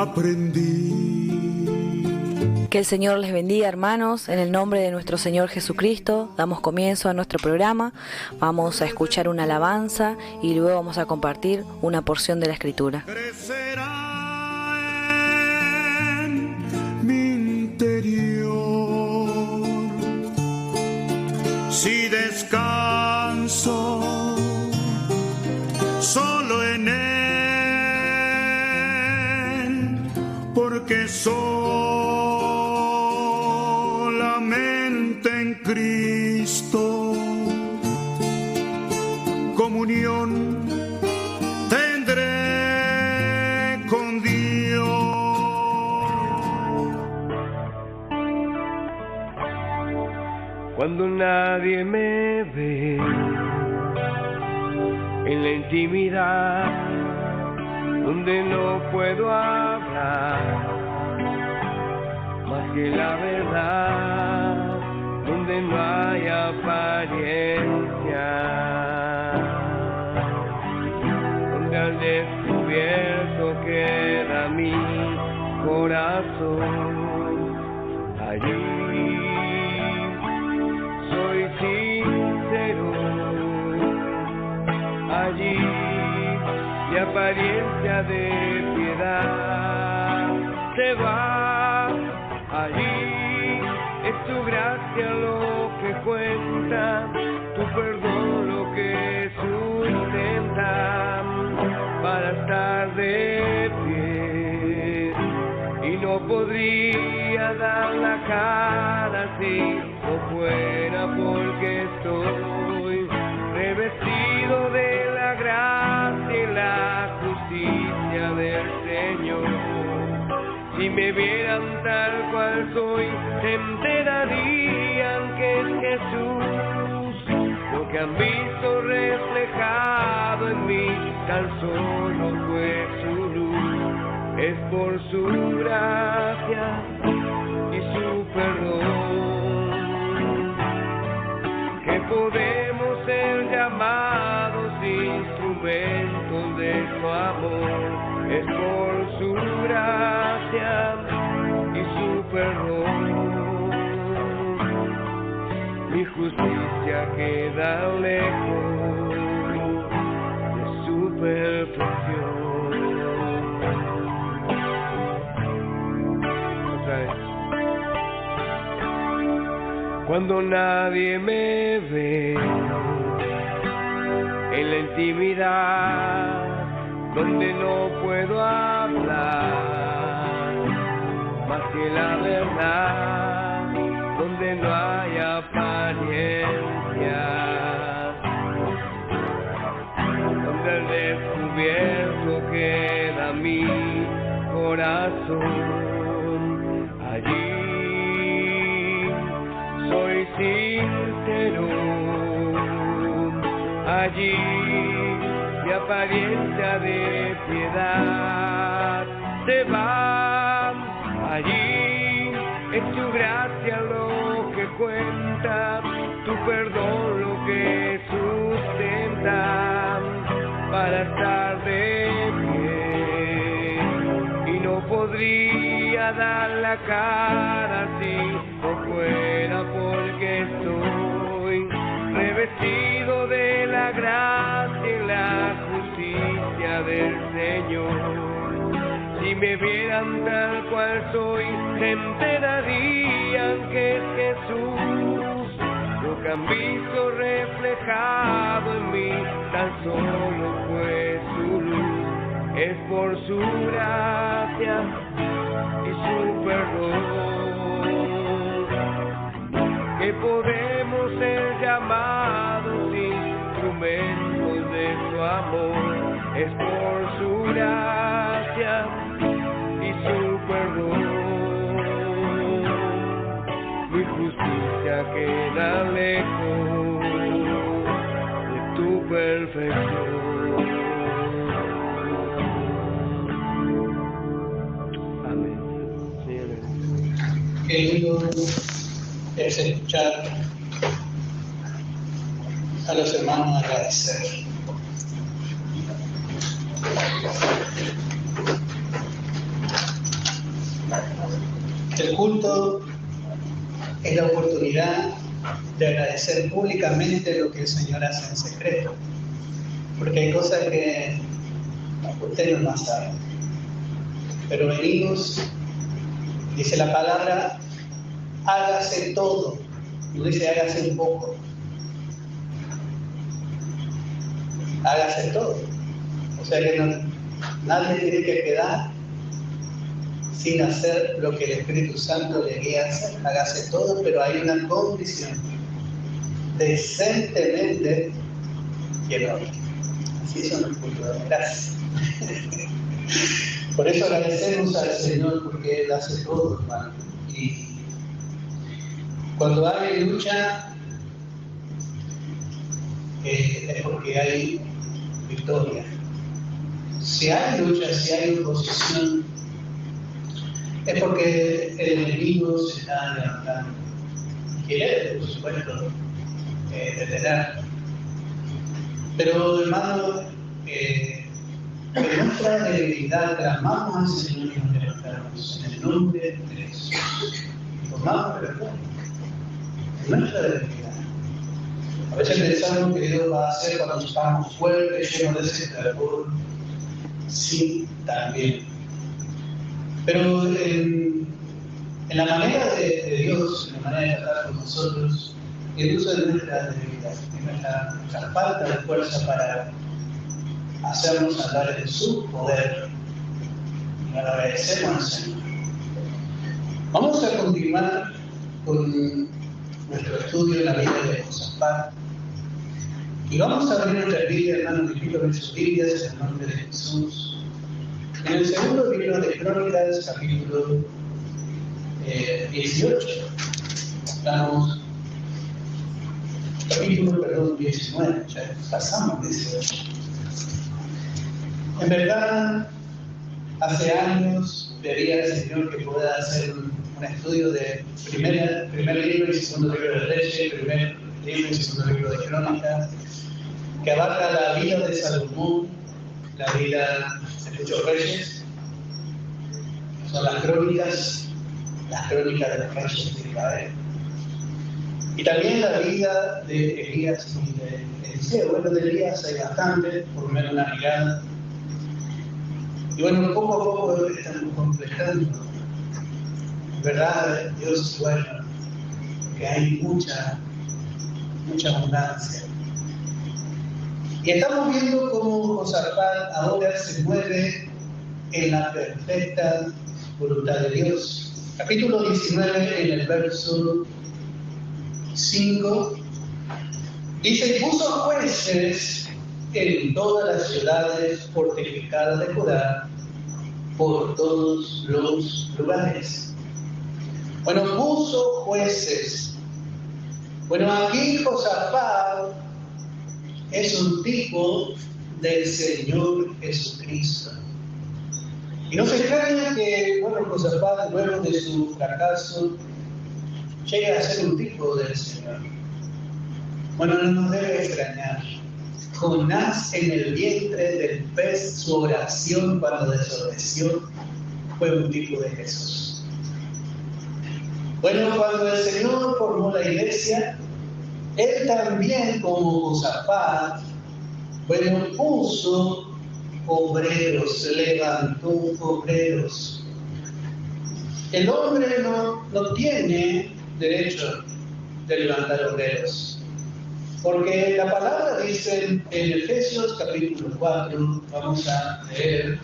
aprendí. Que el Señor les bendiga, hermanos. En el nombre de nuestro Señor Jesucristo damos comienzo a nuestro programa. Vamos a escuchar una alabanza y luego vamos a compartir una porción de la Escritura. Crecerá en mi interior si descanso solo en Él, porque solamente en Cristo comunión tendré con Dios. Cuando nadie me ve en la intimidad, donde no puedo hablar más que la verdad, donde no hay apariencia, donde al descubierto queda mi corazón, allí soy sincero, allí mi apariencia de piedad se va, allí es tu gracia lo que cuenta, tu perdón lo que sustenta para estar de pie, y no podría dar la cara si no fuera porque estoy revestido de la gracia y la justicia del Señor. Si me vieran tal cual soy, se enterarían que es Jesús. Lo que han visto reflejado en mí tan solo fue su luz. Es por su gracia y su perdón que podemos ser llamados instrumentos de su amor. Es por su gracia y su perdón. Mi justicia queda lejos de su perfección. Otra vez. Cuando nadie me ve en la intimidad, donde no puedo hablar más que la verdad, donde no hay apariencia, donde al descubierto queda mi corazón, allí soy sincero, allí mi apariencia de piedad se va, allí es tu gracia lo que cuenta, tu perdón lo que sustenta para estar de pie, y no podría dar la cara si no fuera porque estoy revestido de la gracia y la justicia del Señor. Si me vieran tal cual soy, se enterarían que es Jesús. Lo que han visto reflejado en mí tan solo fue su luz. Es por su gracia y su perdón que podemos ser llamados instrumentos de su amor. Es por su gracia y su perdón. Mi justicia queda lejos de tu perfección. Amén. Qué lindo es escuchar a los hermanos agradecer. El culto es la oportunidad de agradecer públicamente lo que el Señor hace en secreto, porque hay cosas que usted no más sabe. Pero venimos, dice la palabra, hágase todo, no dice hágase un poco, hágase todo. O sea que nadie tiene que quedar sin hacer lo que el Espíritu Santo le guía a hacer. Hágase todo, pero hay una condición: decentemente y en orden. Así son los cultos. Gracias. Por eso agradecemos al Señor, porque Él hace todo, hermano. Y cuando hay lucha, es porque hay victoria. Si hay lucha, si hay oposición, es porque el enemigo se está levantando. Quiere, por supuesto, detener. Pero, hermano, en nuestra debilidad clamamos al Señor y nos levantamos en el nombre de Jesús. Tomamos perdón en nuestra debilidad. A veces pensamos que Dios va a hacer cuando estamos fuertes, llenos de ese fervor. Sí, también. Pero en la manera de Dios, en la manera de tratar con nosotros, el uso de nuestra debilidad, de nuestra falta de fuerza para hacernos hablar de su poder. Y lo agradecemos al Señor. Vamos a continuar con nuestro estudio en la vida de Josafat. Y vamos a abrir nuestra Biblia, hermanos, invito a ver sus Biblias en el nombre de Jesús. En el segundo libro de Crónicas, capítulo 18. Estamos, capítulo 19, ya pasamos 18. En verdad, hace años pedía al Señor que pueda hacer un estudio de primer libro y segundo libro de Reyes, primer libro y segundo libro de Crónicas, que abarca la vida de Salomón, la vida de muchos reyes. Son las crónicas de los reyes de Israel. Y también la vida de Elías y de Eliseo. Bueno, de Elías hay bastante, por lo menos una mirada. Y bueno, poco a poco estamos completando. En verdad, Dios es bueno, porque hay mucha abundancia. Y estamos viendo cómo Josafat ahora se mueve en la perfecta voluntad de Dios. Capítulo 19, en el verso 5, dice: y puso jueces en todas las ciudades fortificadas de Judá, por todos los lugares. Bueno, puso jueces. Bueno, aquí Josafat es un tipo del Señor Jesucristo. Y no se extraña que, bueno, Josafat, luego de su fracaso, llegue a ser un tipo del Señor. Bueno, no nos debe extrañar. Jonás en el vientre del pez, su oración cuando desobedeció, fue un tipo de Jesús. Bueno, cuando el Señor formó la iglesia, Él también, como Josafat, bueno, puso obreros, levantó obreros. El hombre no tiene derecho de levantar obreros, porque la palabra dice en Efesios capítulo 4, vamos a leer,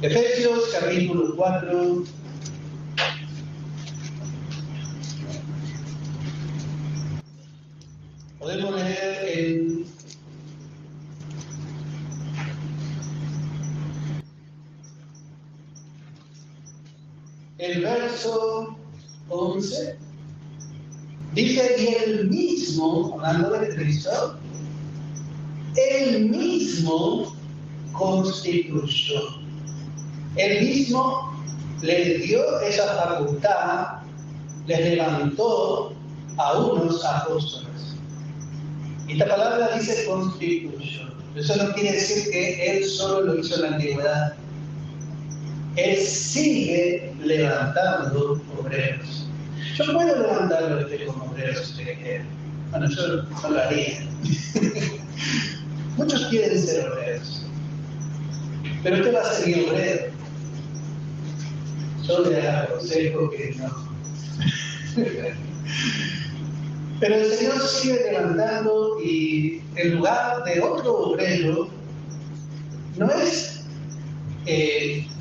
Efesios capítulo 4, podemos leer en el verso 11. Dice: y él mismo, hablando de Cristo, él mismo constituyó, él mismo les dio esa facultad, les levantó a unos apóstoles. Y esta palabra dice constituyó. Eso no quiere decir que él solo lo hizo en la antigüedad. Él sigue levantando obreros. Yo puedo levantarlo a usted como obrero si usted quiere. Bueno, yo no lo haría. Muchos quieren ser obreros. Pero usted va a ser mi obrero. Yo le aconsejo que no. Pero el Señor sigue levantando y en lugar de otro obrero, no es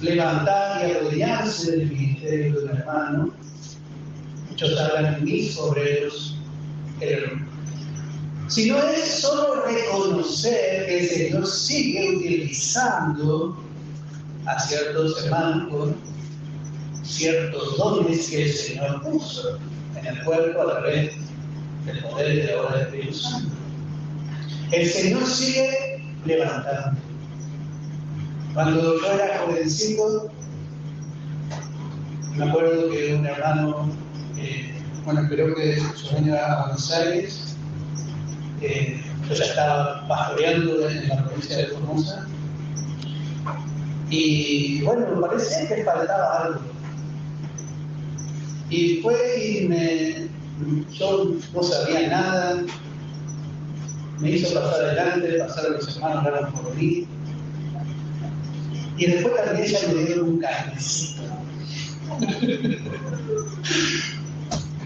levantar y arrodillarse del ministerio de un hermano. Muchos hablan de mis obreros, sino es solo reconocer que el Señor sigue utilizando a ciertos hermanos con ciertos dones que el Señor puso en el cuerpo a través del poder y de la obra del Espíritu Santo. El Señor sigue levantando. Cuando yo era jovencito, me acuerdo que un hermano, creo que yo venía a Buenos Aires, yo ya estaba pastoreando en la provincia de Formosa, y bueno, me parecía que faltaba algo. Y fue y yo no sabía nada, me hizo pasar adelante, pasaron los hermanos, hablaron por mí. Y después también ella me dio un carnecito.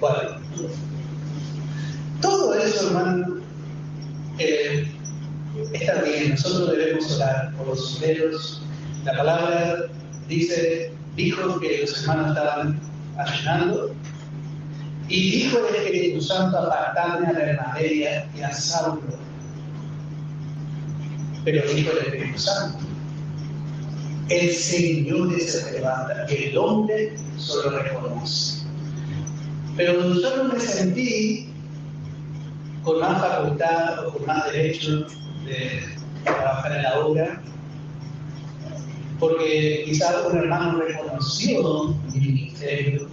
Bueno, todo eso, hermano, está bien. Nosotros debemos orar por los obreros. La palabra dijo que los hermanos estaban ayunando. Y dijo el Espíritu Santo: apartadme a la hermanería y a Saulo. Pero dijo el Espíritu Santo: el Señor se levanta, que el hombre solo reconoce. Pero yo no me sentí con más facultad o con más derecho de trabajar en la obra, porque quizás un hermano reconoció mi ministerio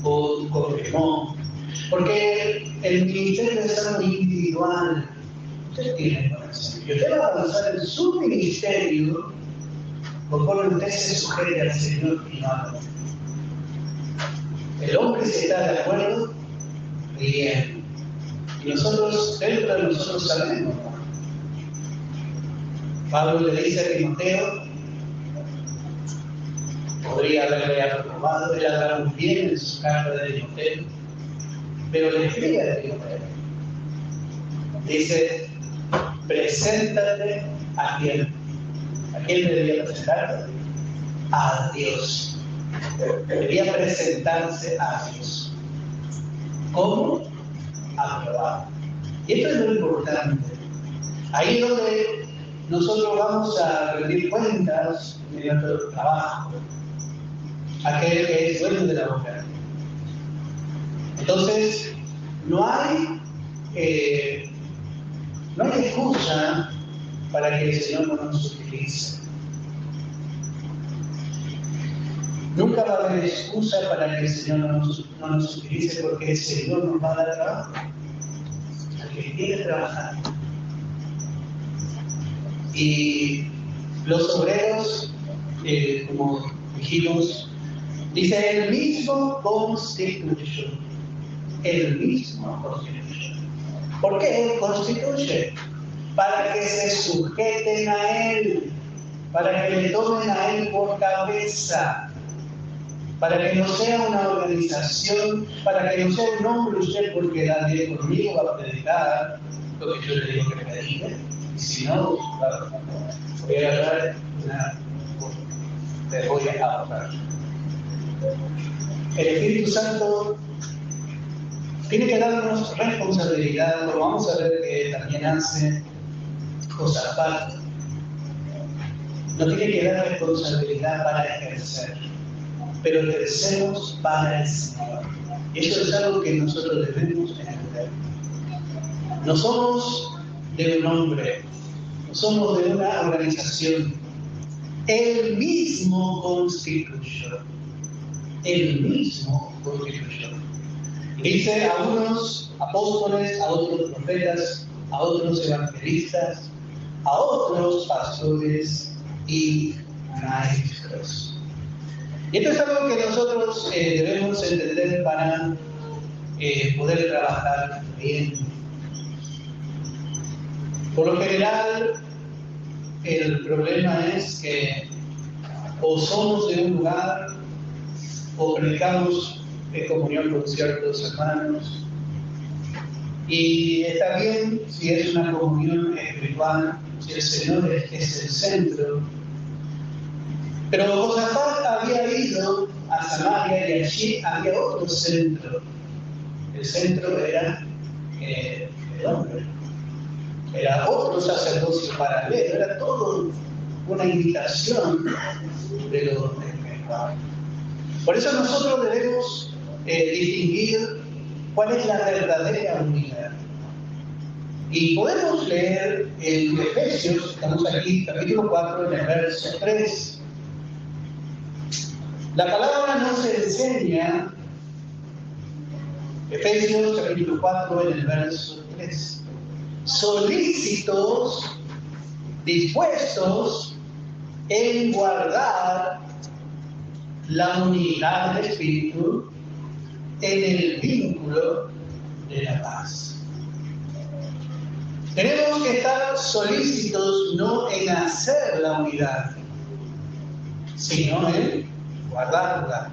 o confirmó, porque el ministerio es algo individual. Usted tiene conocimiento y usted va a avanzar en su ministerio conforme usted se sujete al Señor y no a otro. El hombre, si está de acuerdo, bien. Y nosotros, dentro de nosotros, sabemos. Pablo le dice a Timoteo, podría haberle aprobado, él hablaba muy bien en su carta de Timoteo, pero le escribe a Timoteo. Dice: preséntate a quién. ¿A quién debía presentarse? A Dios. Debía presentarse a Dios. ¿Cómo? Aprobado. Y esto es lo importante. Ahí es donde nosotros vamos a rendir cuentas mediante el trabajo. Aquel que es dueño de la obra. Entonces, no hay excusa para que el Señor no nos utilice. Nunca va a haber excusa para que el Señor no nos utilice, porque el Señor nos va a dar trabajo al que quiere trabajar. Y los obreros, como dijimos, dice: el mismo constituye. El mismo constituye. ¿Por qué Él constituye? Para que se sujeten a Él, para que le tomen a Él por cabeza, para que no sea una organización, para que no sea un hombre usted porque nadie conmigo va a predicar lo que yo le digo que predique, y si no, voy a hablar te voy a hablar. El Espíritu Santo tiene que darnos responsabilidad, lo vamos a ver que también hace cosas aparte. Nos tiene que dar responsabilidad para ejercer, pero ejercemos para el Señor. Y eso es algo que nosotros debemos entender. No somos de un hombre, no somos de una organización. Él mismo constituyó. Él mismo constituyó. Dice a unos apóstoles, a otros profetas, a otros evangelistas, a otros pastores y maestros. Y esto es algo que nosotros debemos entender para poder trabajar bien. Por lo general, el problema es que o somos de un lugar o predicamos en comunión con ciertos hermanos. Y está bien si es una comunión espiritual, si el Señor es el centro. Pero Josafat había ido a Samaria y allí había otro centro. El centro era el hombre. Era otro sacerdocio paralelo, era todo una invitación de los espirituales. Por eso nosotros debemos distinguir cuál es la verdadera unidad. Y podemos leer en Efesios, estamos aquí, capítulo 4, en el verso 3. La palabra nos enseña, Efesios capítulo 4, en el verso 3, solícitos, dispuestos en guardar la unidad del Espíritu en el vínculo de la paz. Tenemos que estar solícitos no en hacer la unidad, sino en guardarla.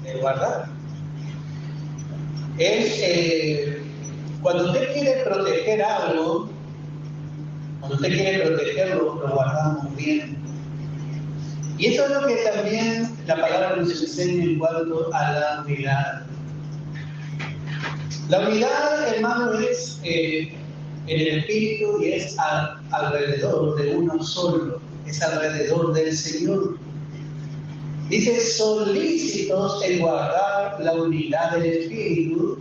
En guardar. Cuando usted quiere proteger algo, cuando usted quiere protegerlo, lo guardamos bien. Y esto es lo que también la palabra nos enseña en cuanto a la unidad. La unidad, hermano, es en el Espíritu y es alrededor de uno solo, es alrededor del Señor. Dice, solícitos en guardar la unidad del Espíritu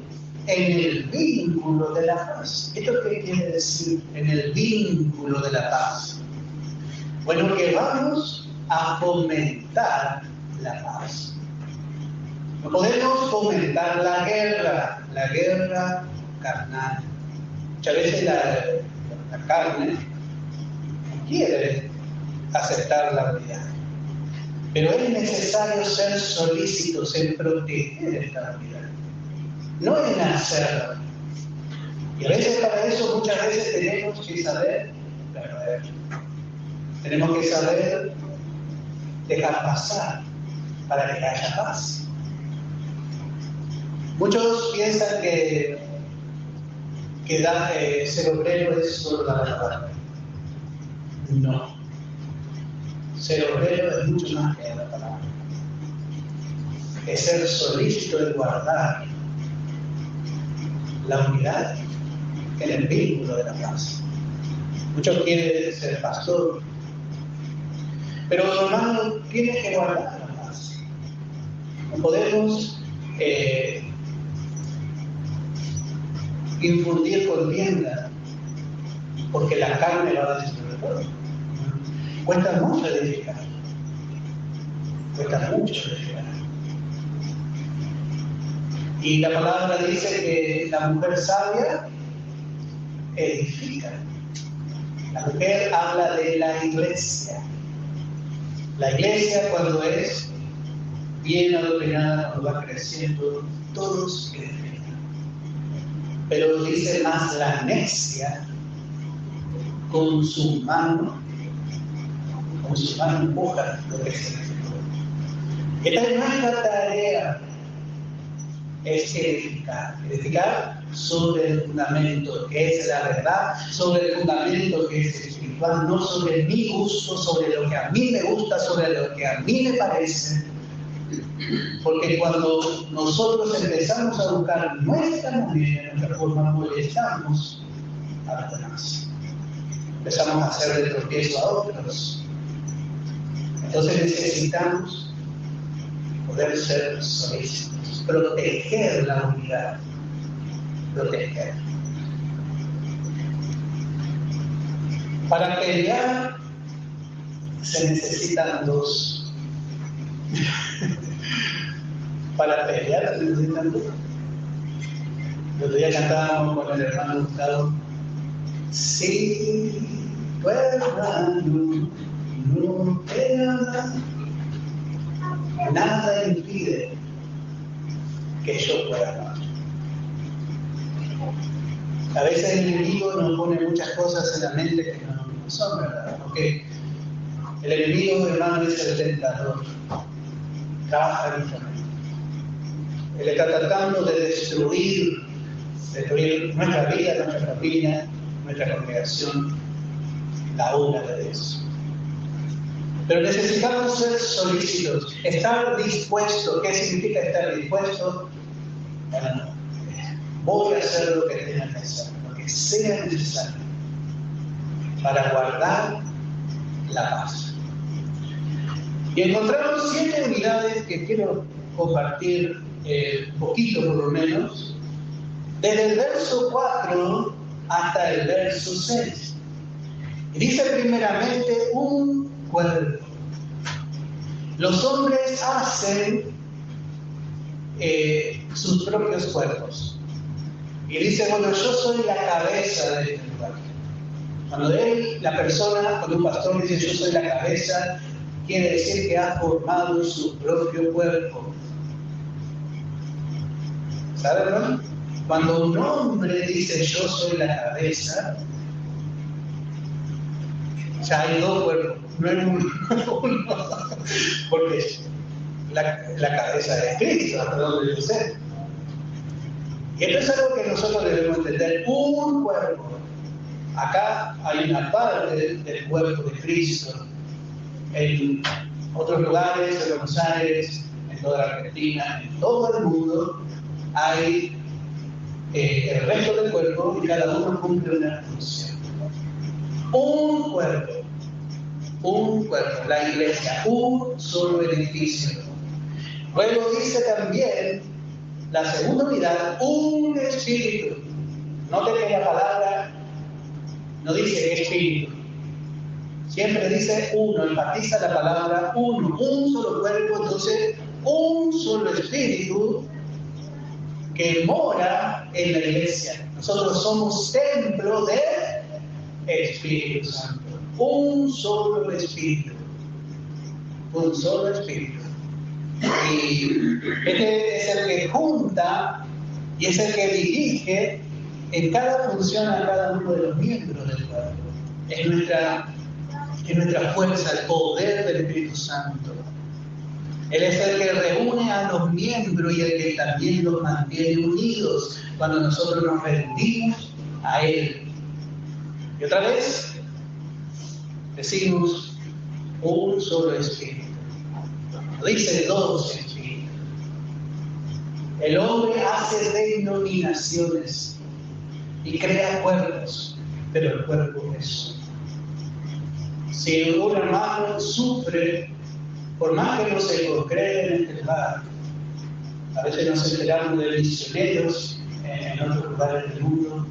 en el vínculo de la paz. ¿Esto qué quiere decir? En el vínculo de la paz. Bueno, que vamos a fomentar la paz. No podemos fomentar la guerra carnal. Muchas veces la carne quiere aceptar la unidad. Pero es necesario ser solícitos en proteger esta unidad, no en hacerla. Y a veces para eso, muchas veces tenemos que saber perder. Tenemos que saber dejar pasar para que haya paz. Muchos piensan que ser obrero es solo la verdad. No. Ser obrero es mucho más que la palabra. Es ser solícito en guardar la unidad en el vínculo de la paz. Muchos quieren ser pastor, pero hermano, tienes que guardar la paz. No podemos infundir contienda, porque la carne va a destruir todo. Cuesta mucho edificar. Y la palabra dice que la mujer sabia edifica. La mujer habla de la iglesia. La iglesia, cuando es bien adoctrinada, cuando va creciendo, todos edifican. Pero dice más la necia, con su mano empuja lo que se necesita. Esta es nuestra tarea, es edificar sobre el fundamento que es la verdad, sobre el fundamento que es espiritual, no sobre mi gusto, sobre lo que a mí me gusta, sobre lo que a mí me parece. Porque cuando nosotros empezamos a buscar nuestra manera, nuestra forma, molestamos a los demás. Empezamos a hacer de tropiezo a otros. Entonces necesitamos poder ser solícitos, proteger la unidad, proteger. Para pelear se necesitan dos. Para pelear se necesitan dos. El otro día cantábamos con el hermano Gustavo. Sí, tu hermano no te ama, nada impide que yo pueda amar. A veces el enemigo nos pone muchas cosas en la mente que no son verdad, porque el enemigo, hermano, es el tentador, trabaja en nuestra mente. Él está tratando de destruir nuestra vida, nuestra familia, nuestra congregación, la obra de Dios. Pero necesitamos ser solícitos, estar dispuestos. ¿Qué significa estar dispuesto? Bueno, voy a hacer lo que tenga que hacer, lo que sea necesario para guardar la paz. Y encontramos 7 unidades que quiero compartir un poquito por lo menos, desde el verso 4 hasta el verso 6. Y dice primeramente un cuerpo. Los hombres hacen sus propios cuerpos. Y dice, bueno, yo soy la cabeza de este lugar. Cuando un pastor dice yo soy la cabeza, quiere decir que ha formado su propio cuerpo. ¿Saben, no? Cuando un hombre dice yo soy la cabeza, ya hay 2 cuerpos, no hay uno, porque la cabeza de Cristo, hasta donde yo sé. Y esto es algo que nosotros debemos entender, un cuerpo. Acá hay una parte del cuerpo de Cristo. En otros lugares, en Buenos Aires, en toda la Argentina, en todo el mundo, hay el resto del cuerpo y cada uno cumple una función. Un cuerpo, la iglesia, un solo edificio. Luego dice también la segunda unidad, un espíritu. Note que la palabra no dice espíritu, siempre dice uno, enfatiza la palabra uno, un solo cuerpo, entonces un solo espíritu que mora en la iglesia. Nosotros somos templo del Espíritu Santo. Un solo espíritu. Un solo espíritu. Y este es el que junta y es el que dirige en cada función a cada uno de los miembros del cuerpo. Es nuestra fuerza, el poder del Espíritu Santo. Él es el que reúne a los miembros y el que también los mantiene unidos cuando nosotros nos rendimos a Él. Y otra vez decimos un solo espíritu. Dice 2 espíritus. El hombre hace denominaciones y crea cuerpos, pero el cuerpo es uno. Si un hermano sufre, por más que no se concrete en este lugar, a veces nos enteramos de misioneros en otros lugares del mundo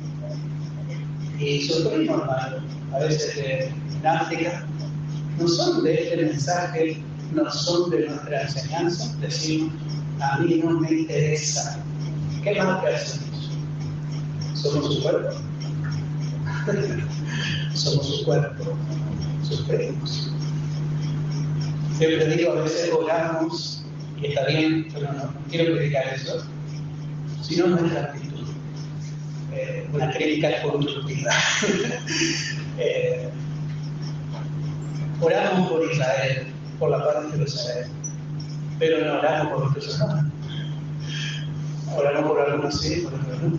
y sufrimos, hermano, a veces en África, no son de este mensaje, no son de nuestra enseñanza, decimos, a mí no me interesa. ¿Qué más que hacemos? Somos su cuerpo. Somos su cuerpo, sufrimos. Siempre digo, a veces oramos, y está bien, pero no quiero criticar eso, sino nuestra actitud. Una crítica constructiva. Oramos por Israel, por la paz de Israel, pero no oramos por nuestros hermanos. Oramos por algunos sí, por otros no.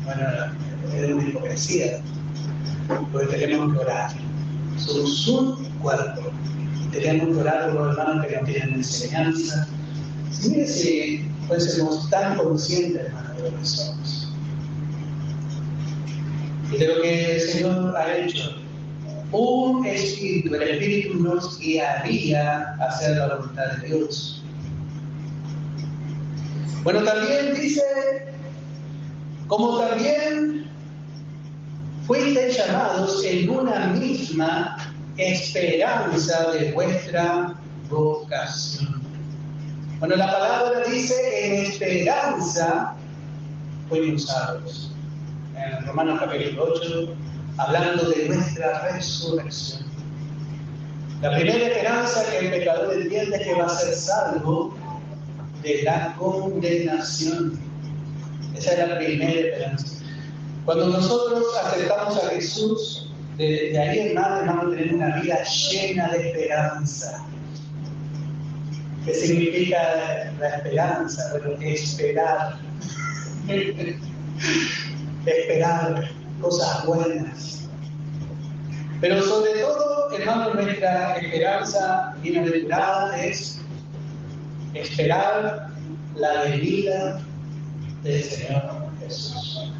Bueno, es una hipocresía, porque tenemos que orar. Somos un cuerpo. Tenemos que orar por los hermanos que no tienen enseñanza. Mire si fuésemos tan conscientes, hermanos, de lo que somos. Y de lo que el Señor ha hecho. Un espíritu, el Espíritu nos guiaría a hacer la voluntad de Dios. Bueno, también dice, como también fuisteis llamados en una misma esperanza de vuestra vocación. Bueno, la palabra dice en esperanza fuimos salvos. En Romanos capítulo 8, hablando de nuestra resurrección. La primera esperanza que el pecador entiende es que va a ser salvo de la condenación. Esa es la primera esperanza. Cuando nosotros aceptamos a Jesús, de ahí en más vamos a tener una vida llena de esperanza. ¿Qué significa la esperanza? Bueno, esperar. Esperar cosas buenas. Pero sobre todo, hermano, nuestra esperanza bienaventurada es esperar la venida del Señor Jesús.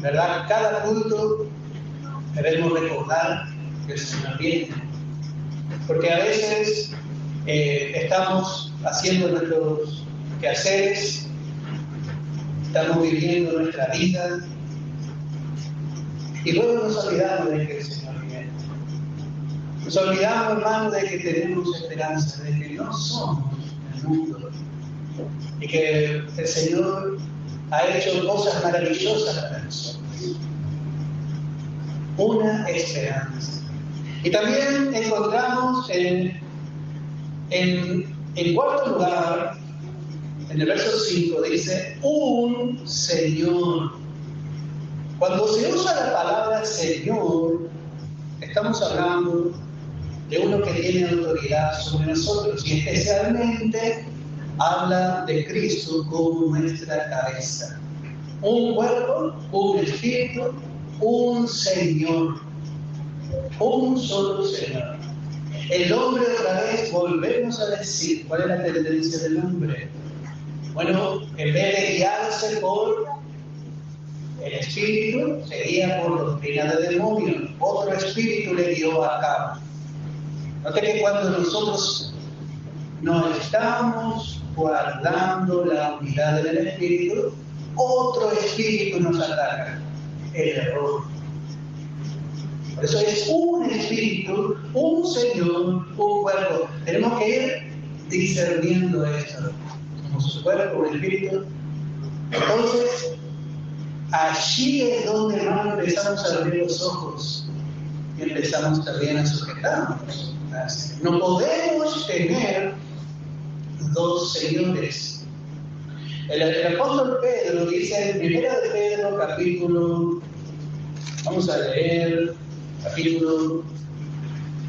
¿Verdad? Cada culto debemos recordar que el Señor viene. Porque a veces estamos haciendo nuestros quehaceres, estamos viviendo nuestra vida y luego nos olvidamos de que el Señor viene. Nos olvidamos, hermano, de que tenemos esperanza, de que no somos el mundo y que el Señor ha hecho cosas maravillosas para nosotros. Una esperanza. Y también encontramos en cuarto lugar, en el verso 5, dice, un Señor. Cuando se usa la palabra Señor, estamos hablando de uno que tiene autoridad sobre nosotros y especialmente habla de Cristo como nuestra cabeza. Un cuerpo, un espíritu, un Señor. Un solo Señor. El hombre, otra vez, volvemos a decir, ¿cuál es la tendencia del hombre? Bueno, en vez de guiarse por el espíritu, se guía por doctrina de demonios. Otro espíritu le dio a cabo. Note que cuando nosotros nos estamos guardando la unidad del espíritu, otro espíritu nos ataca, el error. Por eso es un espíritu, un Señor, un cuerpo. Tenemos que ir discerniendo esto. Somos un cuerpo, un espíritu. Entonces, allí es donde, hermano, empezamos a abrir los ojos y empezamos también a sujetarnos. No podemos tener dos señores. El apóstol Pedro dice en 1 de Pedro, capítulo, vamos a leer, capítulo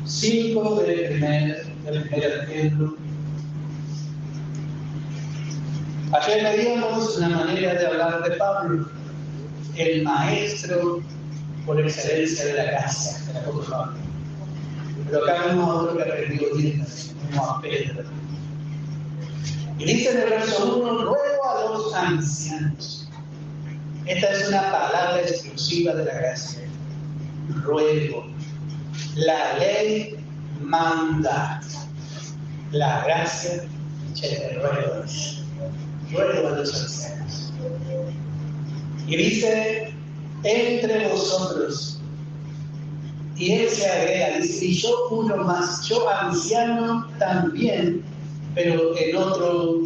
5 de 1 de Pedro. Ayer veíamos una manera de hablar de Pablo, el maestro por excelencia de la gracia, de la Pablo. Pero acá vemos a otro que aprendió dietas, como a Pedro. Y dice en el verso 1, ruego a los ancianos. Esta es una palabra exclusiva de la gracia. Ruego. La ley manda. La gracia, ruego. Ruego a los ancianos. Y dice, entre vosotros. Y él se agrega, dice, y yo uno más, yo anciano también, pero en otro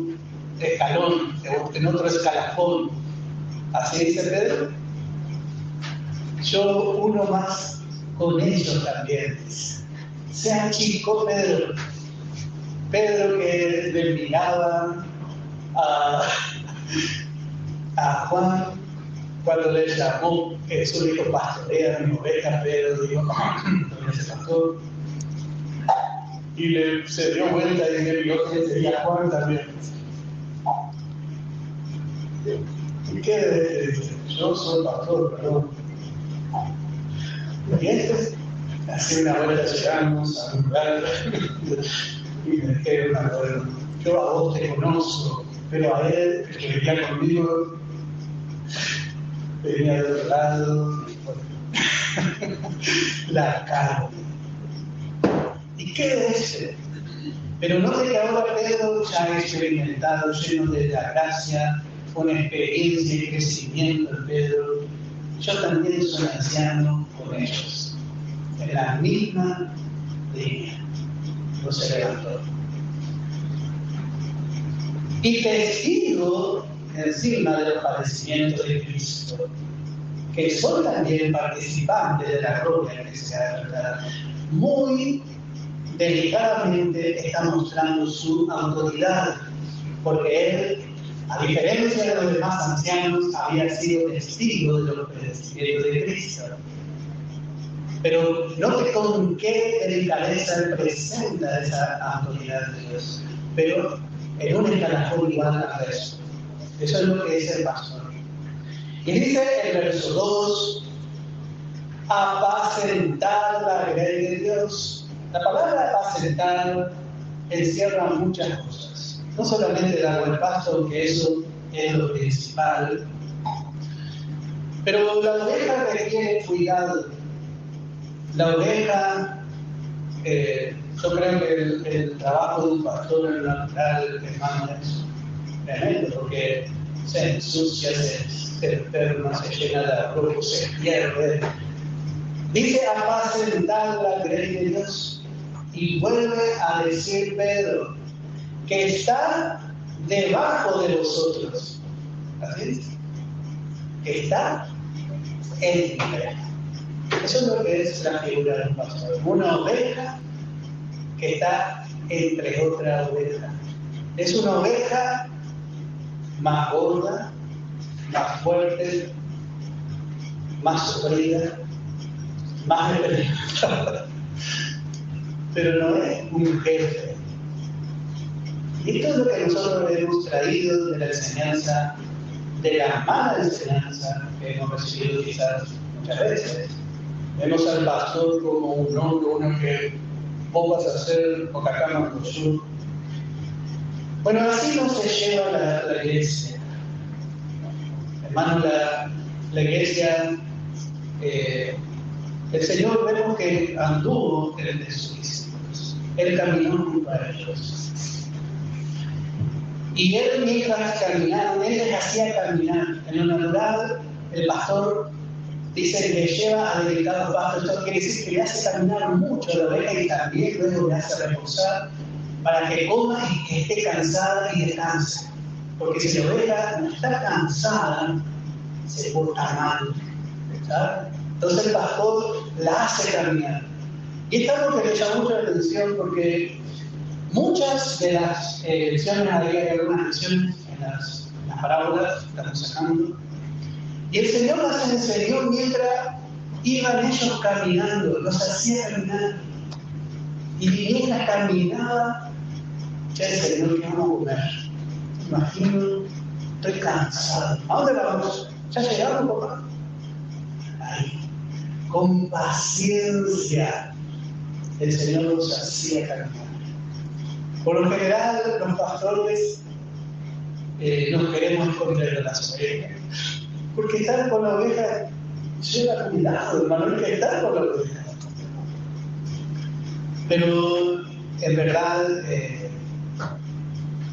escalón, en otro escalafón. Así dice Pedro. Yo uno más con ellos también. Se achicó Pedro. Pedro que le miraba a Juan cuando le llamó, Jesús dijo, pastorea mi oveja, Pedro dijo, no ese pastor. Y se dio vuelta y le vio que sería Juan también. ¿Y qué dice? Yo soy pastor, perdón. Y hace una vuelta llegamos a un lugar y me dijeron, bueno, yo a vos te conozco, pero a él, el que venía conmigo, venía de otro lado, la cara. ¿Y qué es? Pero no de que ahora Pedro ya ha experimentado, lleno de la gracia, con experiencia y crecimiento en Pedro. Yo también soy anciano con ellos. En la misma línea. No se levantó. Y testigo encima de los padecimientos de Cristo, que son también participantes de la gloria que se ha revelado. Muy delicadamente está mostrando su autoridad, porque él, a diferencia de los demás ancianos, había sido testigo de los padecimientos de Cristo. Pero note con qué delicadeza él presenta esa autoridad de Dios, pero en un escalafón igual al resto. Eso es lo que es el pastor. Y dice el verso 2, apacentar la grey de Dios. La palabra apacentar encierra muchas cosas. No solamente dar el pasto, aunque eso es lo principal, pero la oveja requiere cuidado. La oveja, yo creo que el trabajo de un pastor en lo natural, hermano, es tremendo, porque se ensucia, se enferma, se llena de arrojo, se pierde. Dice apacentar la grey de Dios, y vuelve a decir Pedro, que está debajo de vosotros. ¿Así? Que está entre. Eso es lo que es la figura de un pastor. Una oveja que está entre otra oveja. Es una oveja más gorda, más fuerte, más sufrida, más experimentada. Pero no es un jefe. Y esto es lo que nosotros hemos traído de la enseñanza, de la mala enseñanza que hemos recibido quizás muchas veces. Vemos al pastor como un hombre, uno que vos vas a hacer porque acá no lo yo. Bueno, así no se lleva la iglesia. Hermano, la iglesia, el Señor vemos que anduvo entre sus discípulos. Él caminó junto a ellos. Y él, mientras caminaban, él les hacía caminar. En lo natural, el pastor dice que le lleva a delicados pastos. Esto quiere decir que le hace caminar mucho la oveja y también luego le hace reposar para que coma y que esté cansada y descanse. Porque si la oveja no está cansada, se porta mal. ¿Sabes? Entonces el pastor la hace caminar. Y es algo que me llama mucho la atención porque muchas de las lecciones, hay algunas lecciones en las parábolas que estamos sacando, y el Señor las enseñó mientras iban ellos caminando, los hacía caminar. Y mientras caminaba, ya el Señor, ¿qué vamos a comer? Imagino, estoy cansado. ¿A dónde vamos? ¿Ya llegamos, papá? Ahí, con paciencia, el Señor los hacía caminar. Por lo general, los pastores nos queremos esconder de las ovejas. Porque estar con la oveja lleva cuidado, hermano, hay que estar con la oveja. Pero, en verdad,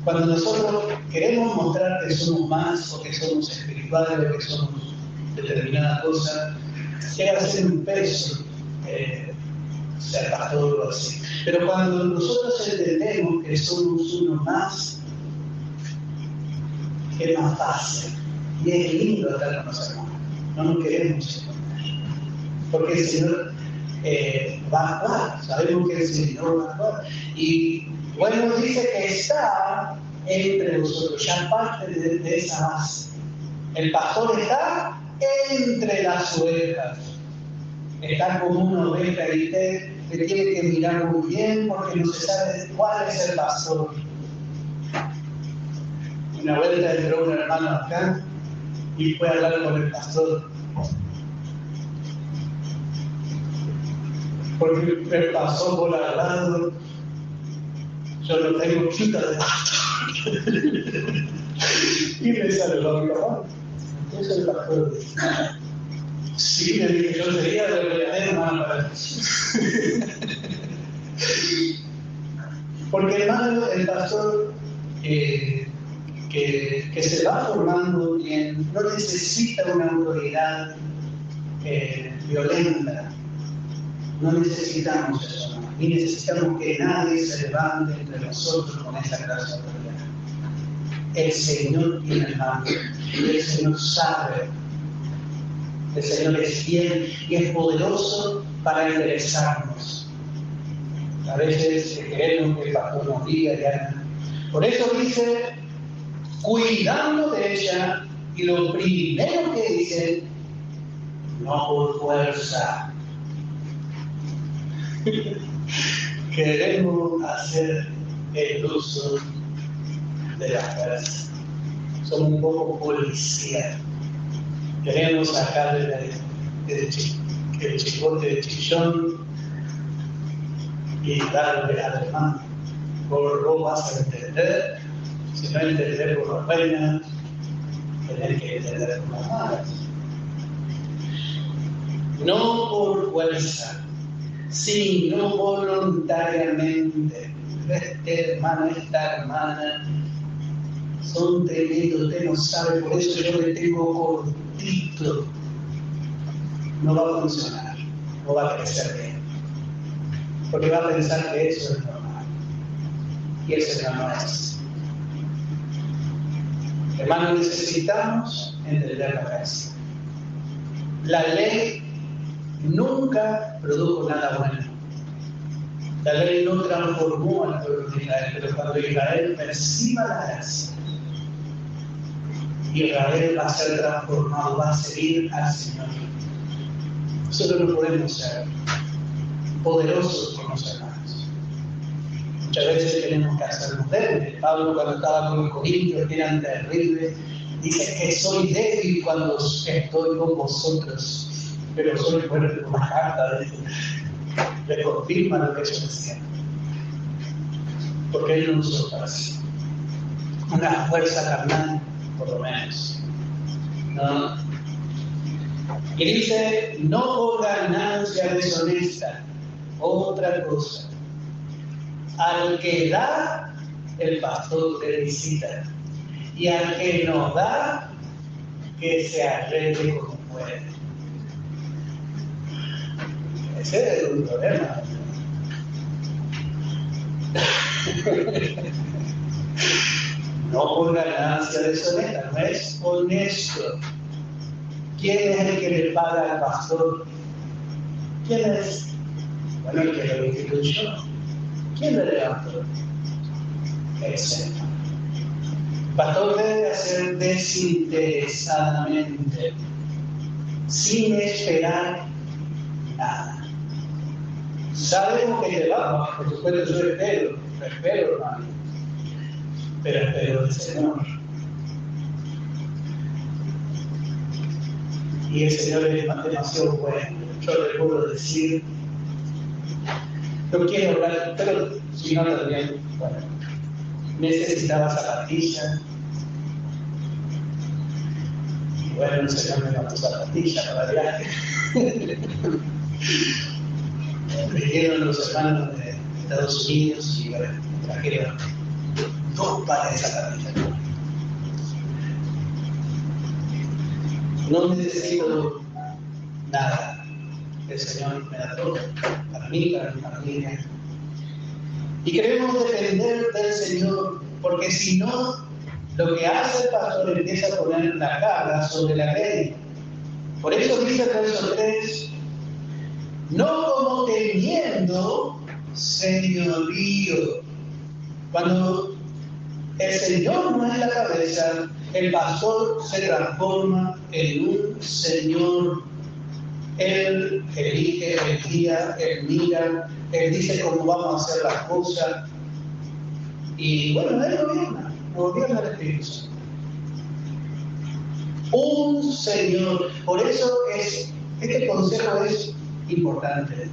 cuando nosotros queremos mostrar que somos más, o que somos espirituales, o que somos determinada cosa, llega a ser un peso ser pastor o así. Pero cuando nosotros entendemos que somos uno más, es más fácil. Y es lindo estar con los hermanos. No nos queremos esconder. Porque el Señor va a actuar. Sabemos que el Señor va a actuar. Y bueno, nos dice que está entre vosotros, ya parte de esa base. El pastor está entre las ovejas. Está como una oveja y usted le tiene que mirar muy bien porque no se sabe cuál es el pastor. Una vuelta entró un hermano acá y fue a hablar con el pastor. Porque el pastor por al lado, yo lo tengo quita de pastor. Y me saludó a mi papá. Yo soy el pastor. Sí, le dije, yo sería de verdadero hermano para ti. Porque hermano, el pastor que se va formando bien, no necesita una autoridad violenta. No necesitamos eso, ¿no? Ni necesitamos que nadie se levante entre nosotros con esa clase de autoridad. El Señor tiene el mando, el Señor sabe, el Señor es fiel y es poderoso para enderezarnos. A veces queremos que el pastor nos diga ya. Por eso dice, cuidando de ella, y lo primero que dice, no por fuerza. Queremos hacer el uso de la fuerza. Somos un poco policía. Queremos sacarle el chicote de chillón y darle al hermano. Vos vas a entender, si no entender por las buenas, tenés que entender por las malas. No por fuerza, sino voluntariamente. Este hermano, esta hermana son tremendos, usted no sabe, por eso yo le tengo cortito. No va a funcionar, no va a crecer bien, porque va a pensar que eso es normal, y eso no es. Hermanos, necesitamos entender la gracia. La ley nunca produjo nada bueno. La ley no transformó al pueblo de Israel, pero cuando Israel perciba la gracia, Israel va a ser transformado, va a seguir al Señor. Nosotros no podemos ser poderosos como los hermanos. Muchas veces tenemos que hacernos débiles. Pablo, cuando estaba con los corintios, que eran terribles, dice que soy débil cuando estoy con vosotros, pero soy fuerte con la carta. Le confirma lo que ellos decían. Porque él no usó para sí una fuerza carnal, por lo menos. ¿No? Y dice, no por ganancia deshonesta, otra cosa. Al que da, el pastor te visita. Y al que no da, que se arregle como puede. Ese es un problema. No por ganancia deshonesta, no es honesto. ¿Quién es el que le paga al pastor? ¿Quién es? Bueno, el que lo instituyó. ¿Quién le levantó? El Señor. El pastor debe hacer desinteresadamente, sin esperar nada. Sabemos que te vamos, por supuesto yo espero, hermano, pero espero del Señor. Y el Señor es demasiado bueno. Yo le puedo decir, no quiero hablar, pero si no también, bueno, necesitaba zapatillas. Y bueno, el Señor me mandó zapatillas para el viaje. Vinieron los hermanos de Estados Unidos y bueno, trajeron 2 pares de zapatillas. No necesito nada. El Señor me da todo, para mí, para mi familia. Y queremos depender del Señor, porque si no, lo que hace el pastor empieza a poner la carga sobre la ley. Por eso dice el verso 3, no como teniendo señorío. Cuando el Señor no es la cabeza, el pastor se transforma en un señor. Él elige, él guía, él mira, él dice cómo vamos a hacer las cosas. Y bueno, él gobierna el Espíritu Santo. Un señor. Por eso este consejo es importante.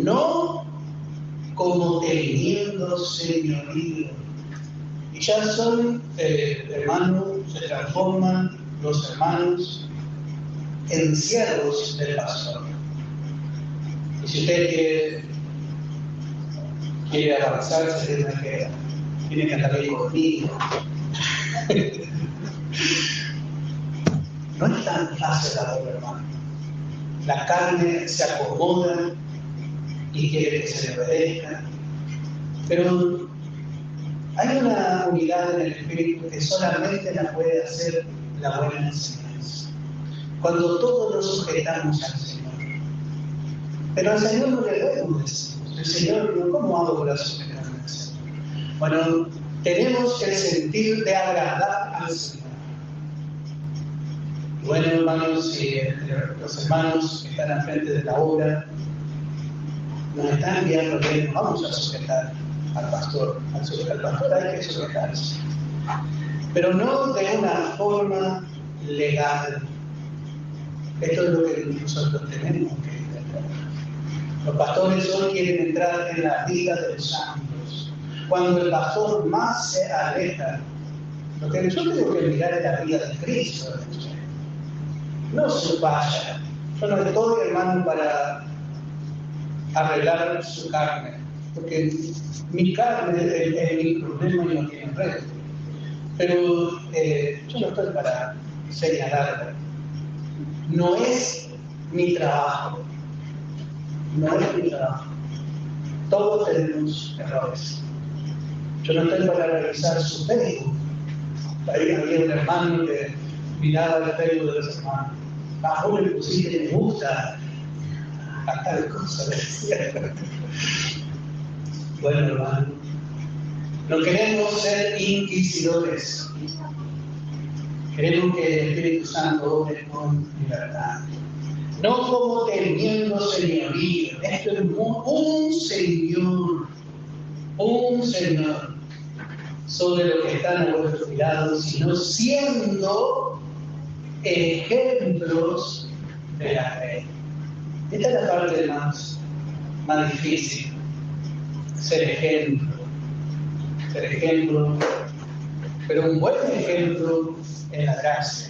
No como teniendo señorío. Y ya son hermanos, se transforman los hermanos en siervos del pastor. Y si usted quiere avanzar, se tiene que andar ahí conmigo. No es tan fácil la obra, hermano. La carne se acomoda y quiere que se le obedezca. Pero hay una unidad en el Espíritu que solamente la puede hacer la buena enseñanza. Cuando todos nos sujetamos al Señor. Pero al Señor no le debemos decir. El Señor, ¿cómo hago para sujetarme al Señor? Bueno, tenemos el sentir de agradar al Señor. Bueno, hermanos, y los hermanos que están al frente de la obra nos están guiando que nos vamos a sujetar al pastor. Al pastor hay que sujetarse, pero no de una forma legal. Esto es lo que nosotros tenemos que entender. Los pastores hoy quieren entrar en la vida de los santos. Cuando el pastor más se aleja, lo que yo tengo que mirar es la vida de Cristo. No se vaya. Yo no estoy, hermano, para arreglar su carne, porque mi carne es mi problema y no tiene arreglo. Pero yo no estoy para señalarla. No es mi trabajo. No es mi trabajo. Todos tenemos errores. Yo no estoy para revisar su Facebook. Ahí había un hermano que miraba el Facebook de los hermanos. Vos le pusiste me gusta a tal cosa. Bueno, hermano, no queremos ser inquisidores. Queremos que el Espíritu Santo obre con libertad. No como teniendo señorío. Esto es un Señor sobre lo que están a vuestros cuidados, sino siendo ejemplos de la fe. Esta es la parte más difícil. Ser ejemplo, pero un buen ejemplo en la gracia.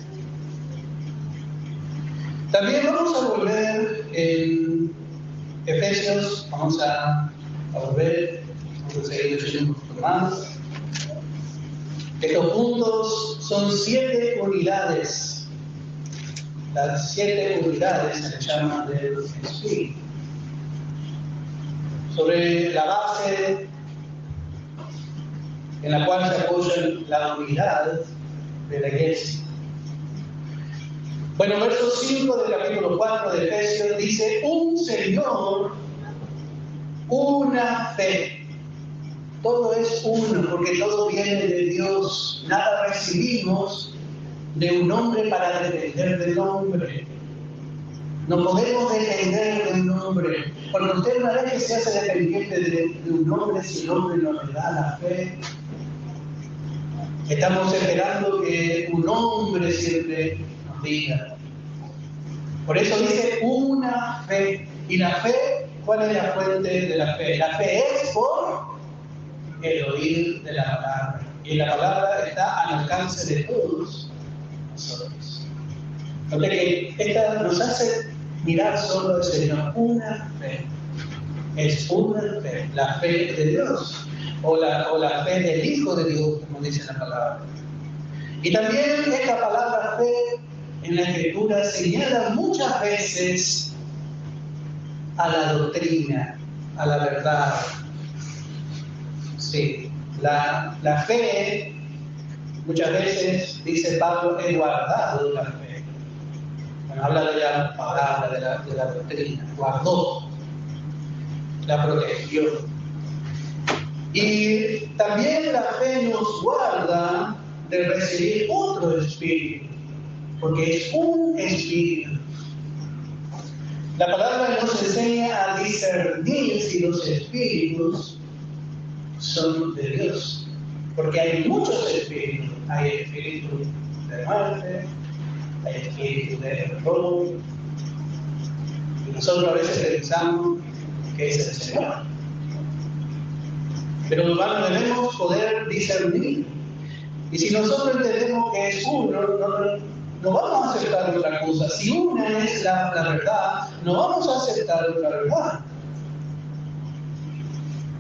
También vamos a volver en Efesios, vamos a seguir leyendo un poquito más. Estos puntos son 7 unidades. Las 7 unidades se llaman del Espíritu. Sobre la base en la cual se apoya la unidad de la iglesia. Bueno, verso 5 del capítulo 4 de Efesios dice: un Señor, una fe. Todo es uno, porque todo viene de Dios. Nada recibimos de un hombre para depender del hombre. No podemos depender de un hombre, porque usted una vez que se hace dependiente de un hombre, si el hombre no le da la fe, estamos esperando que un hombre siempre nos diga. Por eso dice una fe. ¿Y la fe? ¿Cuál es la fuente de la fe? La fe es por el oír de la palabra. Y la palabra está al alcance de todos nosotros. Porque que esta nos hace mirar solo al Señor. Una fe. Es una fe. La fe de Dios. O la fe del Hijo de Dios, como dice la palabra. Y también esta palabra fe en la Escritura señala muchas veces a la doctrina, a la verdad. Sí, la fe, muchas veces, dice Pablo, he guardado la fe. Bueno, habla de la palabra, de la doctrina, guardó, la protegió. Y también la fe nos guarda de recibir otro espíritu, porque es un espíritu. La palabra nos enseña a discernir si los espíritus son de Dios, porque hay muchos espíritus. Hay espíritu de muerte, hay espíritu de error, y nosotros a veces pensamos que es el Señor. Pero hermanos, debemos poder discernir. Y si nosotros entendemos que es uno, no vamos a aceptar otra cosa. Si una es la verdad, no vamos a aceptar otra verdad.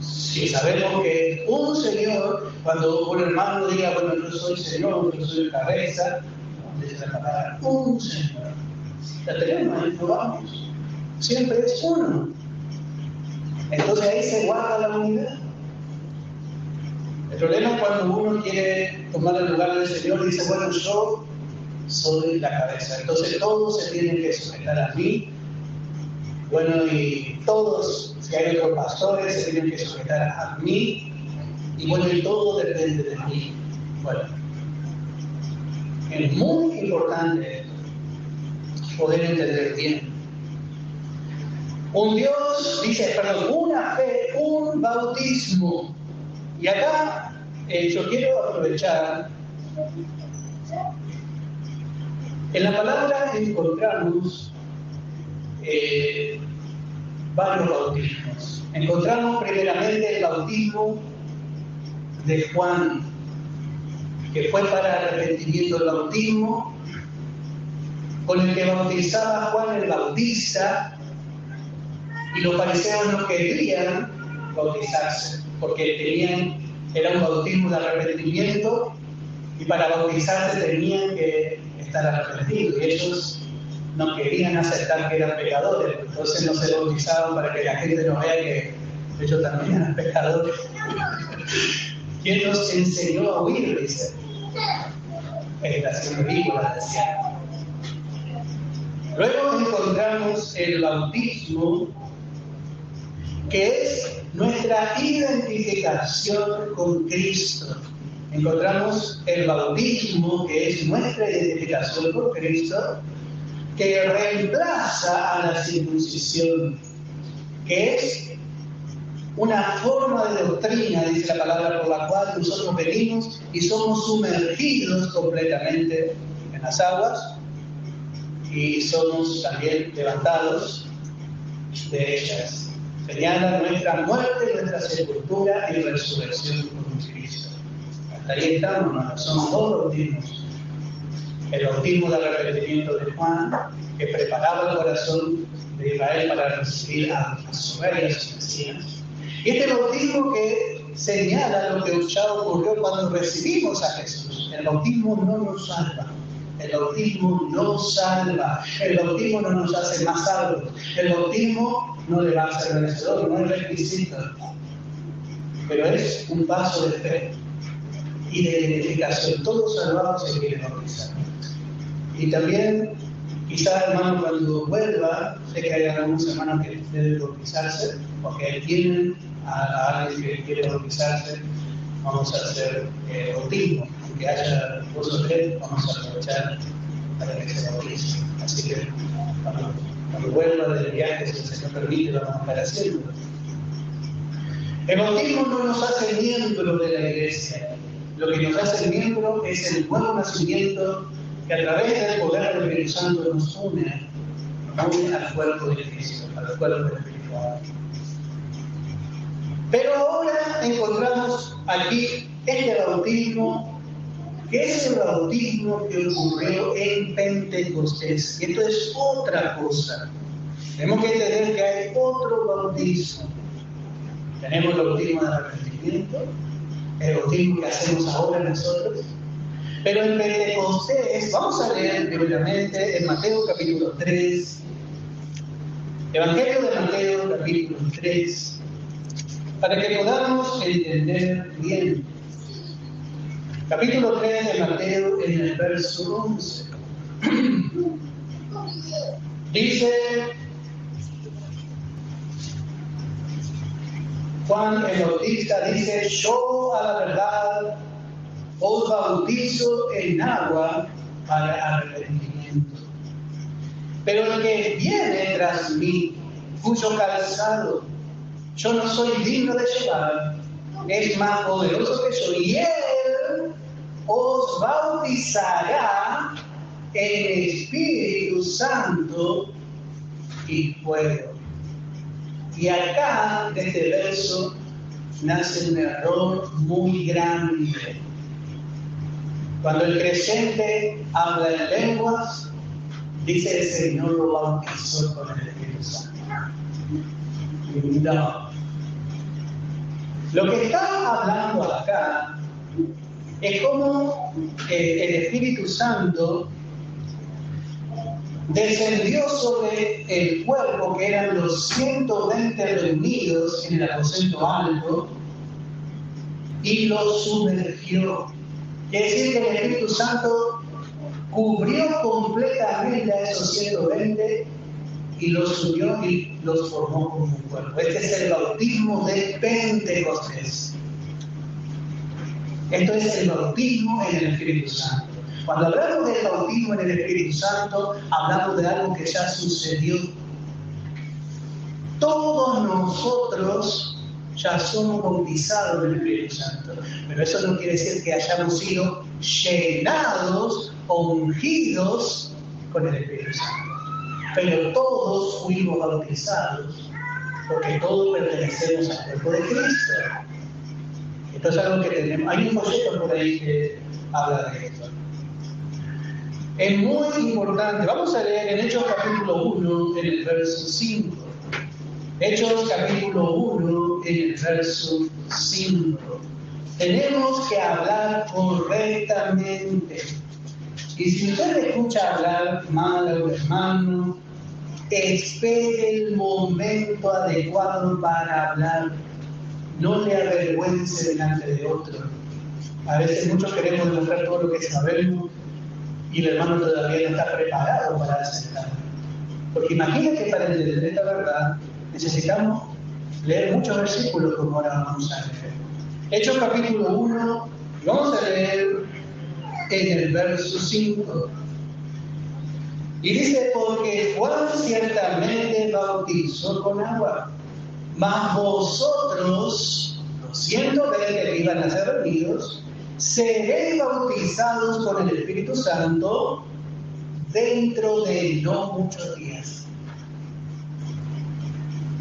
Si sabemos que es un Señor, cuando un hermano diga, bueno, yo soy Señor, yo soy cabeza, dice la palabra, un Señor. La tenemos, ahí no vamos. Siempre es uno. Entonces ahí se guarda la unidad. El problema es cuando uno quiere tomar el lugar del Señor y dice, bueno, yo soy la cabeza. Entonces todos se tienen que sujetar a mí. Bueno, y todos, si hay otros pastores, se tienen que sujetar a mí, y bueno, y todo depende de mí. Bueno, es muy importante poder entender bien. Una fe, un bautismo. Y acá yo quiero aprovechar. En la palabra encontramos varios bautismos. Encontramos primeramente el bautismo de Juan, que fue para arrepentimiento del bautismo, con el que bautizaba Juan el Bautista, y los fariseos no querían bautizarse, porque era un bautismo de arrepentimiento, y para bautizarse tenían que estar arrepentidos, y ellos no querían aceptar que eran pecadores, entonces no se bautizaban para que la gente no vea que ellos también eran pecadores. ¿Quién nos enseñó a huir? Dice la señorícola decía. Luego encontramos el bautismo, que es nuestra identificación con Cristo. Encontramos el bautismo, que es nuestra identificación con Cristo, que reemplaza a la circuncisión, que es una forma de doctrina, dice la palabra, por la cual nosotros venimos y somos sumergidos completamente en las aguas y somos también levantados de ellas. Señala nuestra muerte, nuestra sepultura y resurrección con Cristo. Hasta ahí estamos, ¿no? Son dos bautismos. El bautismo de arrepentimiento de Juan, que preparaba el corazón de Israel para recibir a sus reyes, a sus vecinos. Y este bautismo que señala lo que ya ocurrió cuando recibimos a Jesús. El bautismo no nos salva. El bautismo no salva. El bautismo no nos hace más salvos. El bautismo no le va a hacer vencedor, no es requisito. Pero es un paso de fe y de identificación. Todos salvados se quieren bautizar. Y también, quizás, hermano, cuando vuelva, sé que hay algunos hermanos que deben bautizarse, porque tienen a alguien que quiere bautizarse, vamos a hacer bautismo. Aunque haya 2 o 3, vamos a aprovechar para que se bautice. Así que cuando vuelva del viaje, si el Señor permite, lo vamos a estar haciendo. El bautismo no nos hace miembros de la iglesia. Lo que nos hace miembro es el nuevo nacimiento que a través del poder del Espíritu Santo nos une al cuerpo de Cristo, al cuerpo espiritual. Pero ahora encontramos aquí este bautismo, que es el bautismo que ocurrió en Pentecostés. Y esto es otra cosa. Tenemos que entender que hay otro bautismo. Tenemos el bautismo de arrepentimiento, el bautismo que hacemos ahora nosotros. Pero en Pentecostés, vamos a leer primeramente en Mateo capítulo 3, Evangelio de Mateo capítulo 3, para que podamos entender bien. Capítulo 3 de Mateo en el verso 11. Dice Juan el Bautista, dice: yo a la verdad os bautizo en agua para arrepentimiento. Pero el que viene tras mí, cuyo calzado yo no soy digno de llevar, es más poderoso que yo, y él os bautizará en Espíritu Santo y fuego. Y acá, de este verso, nace un error muy grande. Cuando el creyente habla en lenguas, dice el Señor lo bautizó con el Espíritu Santo. No. Lo que está hablando acá es como el Espíritu Santo descendió sobre el cuerpo, que eran los 120 reunidos en el aposento alto, y los sumergió. Quiere decir que el Espíritu Santo cubrió completamente a esos 120 y los unió y los formó como un cuerpo. Este es el bautismo de Pentecostés. Esto es el bautismo en el Espíritu Santo. Cuando hablamos del bautismo en el Espíritu Santo, hablamos de algo que ya sucedió. Todos nosotros ya somos bautizados en el Espíritu Santo, pero eso no quiere decir que hayamos sido llenados o ungidos con el Espíritu Santo. Pero todos fuimos bautizados, porque todos pertenecemos al cuerpo de Cristo. Esto es algo que tenemos. Hay un folleto por ahí que habla de esto. Es muy importante. Vamos a leer en Hechos capítulo 1, en el verso 5. Hechos capítulo 1, en el verso 5. Tenemos que hablar correctamente. Y si usted escucha hablar mal a un hermano, espere el momento adecuado para hablar. No le avergüence delante de otro. A veces muchos queremos demostrar todo lo que sabemos y el hermano todavía no está preparado para aceptar. Porque imagínate que para entender esta verdad necesitamos leer muchos versículos como ahora vamos a leer. Hechos capítulo 1, vamos a leer en el verso 5. Y dice, porque Juan ciertamente bautizó con agua, mas vosotros, los 120 que iban a ser reunidos, seréis bautizados con el Espíritu Santo dentro de no muchos días.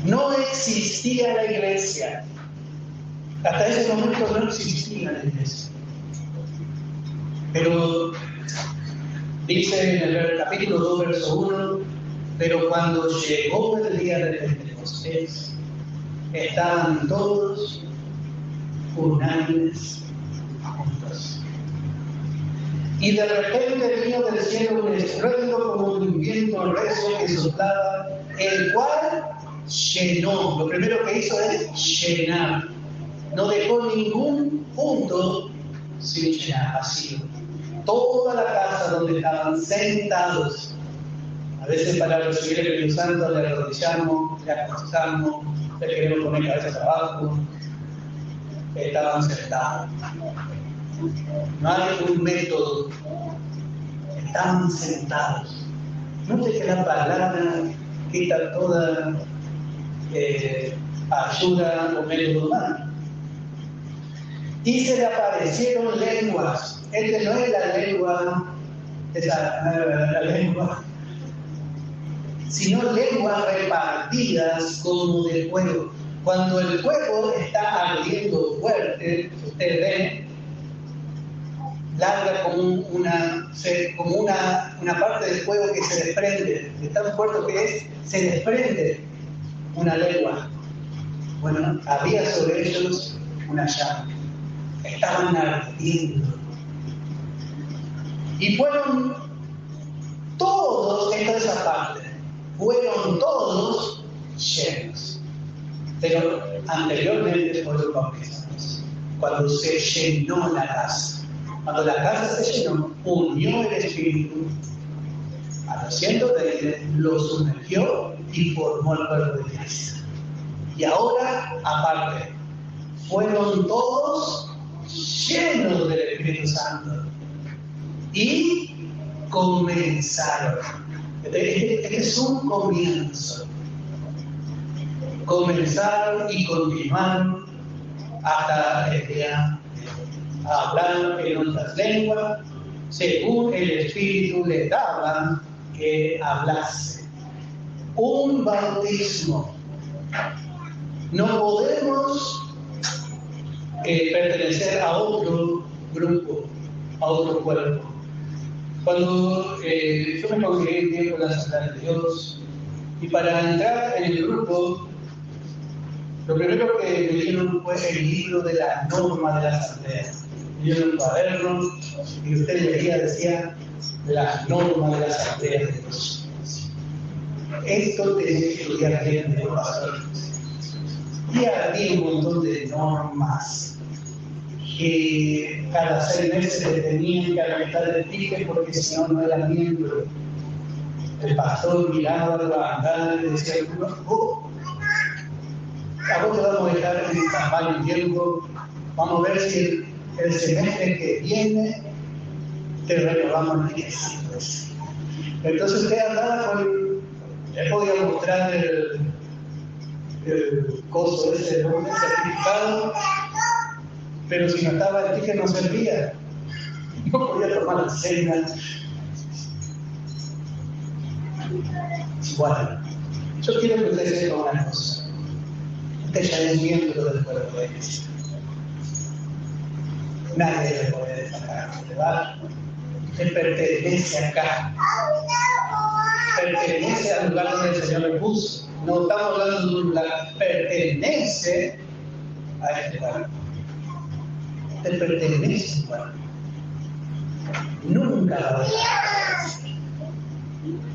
No existía la iglesia. Hasta ese momento no existía la iglesia. Pero dice en el capítulo 2, verso 1, pero cuando llegó el día de Pentecostés, estaban todos unánimes juntos. Y de repente vino del cielo un estruendo como un viento recio que soplaba, el cual llenó. Lo primero que hizo es llenar. No dejó ningún punto sin llenar, vacío. Toda la casa donde estaban sentados. A veces para recibir el Espíritu Santo le arrodillamos, le acostamos, le queremos poner cabeza abajo. Estaban sentados. No hay un método. Estaban sentados. Note que la palabra quita toda ayuda o método humano. Y se le aparecieron lenguas. Este no es la lengua, la lengua, sino lenguas repartidas como de fuego. Cuando el fuego está ardiendo fuerte, usted ve, larga como una parte del fuego que se desprende, de tan fuerte que es, se desprende una lengua. Bueno, había sobre ellos una llama. Estaban ardiendo. Y fueron todos, esta es esa parte, fueron todos llenos. Pero anteriormente fueron bautizados. Cuando se llenó la casa. Cuando la casa se llenó, unió el Espíritu a los 120, los sumergió y formó el cuerpo de Cristo. Y ahora, aparte, fueron todos llenos del Espíritu Santo y comenzaron. Este es un comienzo. Comenzaron y continuaron hasta el día a hablar en otras lenguas, según el Espíritu le daba que hablase. Un bautismo. No podemos pertenecer a otro grupo, a otro cuerpo. Cuando yo me congregué un tiempo en la Asamblea de Dios, y para entrar en el grupo, lo primero que me dieron fue el libro de la norma de la Asamblea. Me dieron un cuaderno y usted leía, decía, las normas de la Asamblea de Dios. Esto tenía que estudiar bien de los pastores. Y había un montón de normas que cada 6 meses le tenían que aumentar el ticket porque si no, no era miembro. el pastor miraba la andada y decía, oh, a vos te vamos a dejar en campaña un tiempo, vamos a ver si el semestre que viene te renovamos el requisito. Entonces usted andaba con, le podía mostrar el coso ese, ¿no? El certificado, pero si no estaba el ticket no servía, no podía tomar la cena. Bueno, yo quiero que usted sepa una cosa. Usted ya es miembro del cuerpo de Cristo. Nadie le puede sacar, ¿verdad? Usted pertenece acá. Pertenece al lugar donde el Señor le puso. No estamos hablando de un lugar. Pertenece a este lugar. Usted pertenece a este lugar. Nunca va a dejar.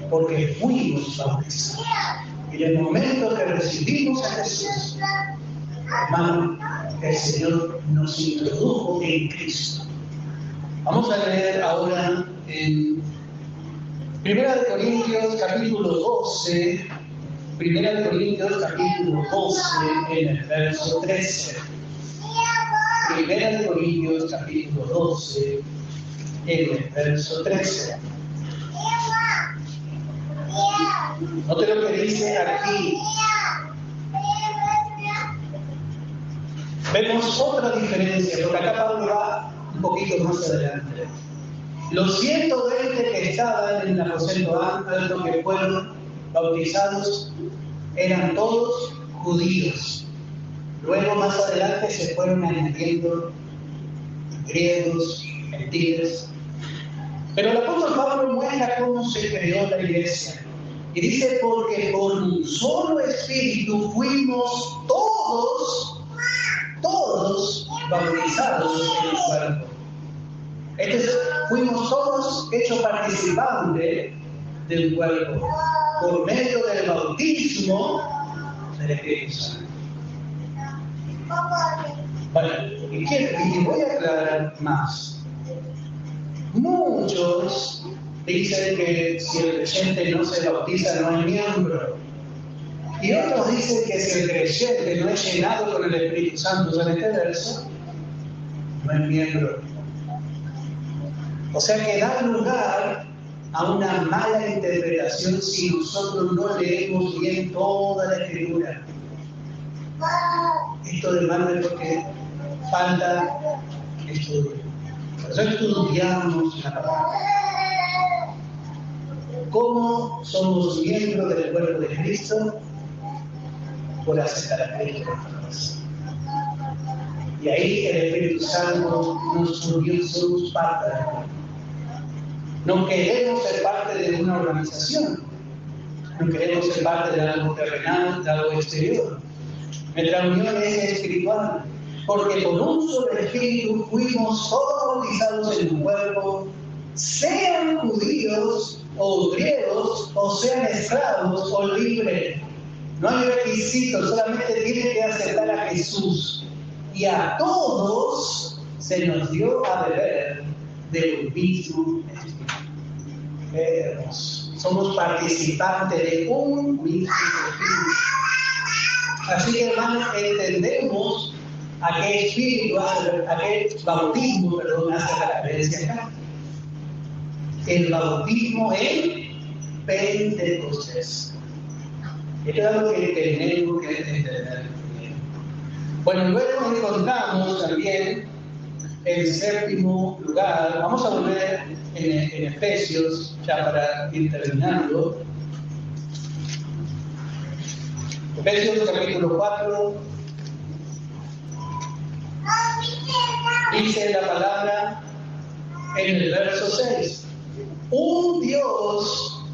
Porque fuimos bautizados. Y en el momento que recibimos a Jesús, hermano, el Señor nos introdujo en Cristo. Vamos a leer ahora en 1 Corintios capítulo 12, 1 Corintios capítulo 12, en el verso 13. 1 Corintios capítulo 12, en el verso 13. Note lo que dice aquí. Vemos otra diferencia, porque acá Pablo va un poquito más adelante. Los 120 que estaban en el aposento alto, que fueron bautizados, eran todos judíos. Luego más adelante se fueron añadiendo griegos, gentiles. Pero el apóstol Pablo muestra cómo se creó la iglesia. Y dice, porque por un solo espíritu fuimos todos bautizados en el cuerpo. Entonces, fuimos todos hechos participantes del cuerpo por medio del bautismo del Espíritu Santo. Bueno, y voy a aclarar más. Muchos dicen que si el creyente no se bautiza no es miembro. Y otros dicen que si el creyente no es llenado con el Espíritu Santo en este verso, no es miembro. O sea que da lugar a una mala interpretación si nosotros no leemos bien toda la Escritura. Esto demanda porque falta estudio. Por eso estudiamos la palabra. ¿Cómo somos miembros del cuerpo de Cristo? Por aceptar a Cristo en nuestra corazón. Y ahí el Espíritu Santo nos unió, somos parte del cuerpo. No queremos ser parte de una organización, no queremos ser parte de algo terrenal, de algo exterior. Nuestra unión es espiritual, porque por un solo espíritu fuimos todos bautizados en un cuerpo, sean judíos o griegos, o sean esclavos o libres. No hay requisitos, solamente tiene que aceptar a Jesús. Y a todos se nos dio a beber del mismo espíritu. Somos participantes de un mismo espíritu. Así que, hermanos, entendemos a qué espíritu a qué bautismo, hace referencia acá. El bautismo en Pentecostés. Esto es algo que tenemos que entender. Bueno, luego encontramos también el séptimo lugar. Vamos a volver en Efesios, ya para ir terminando. Efesios capítulo 4. Dice la palabra en el verso 6. Un Dios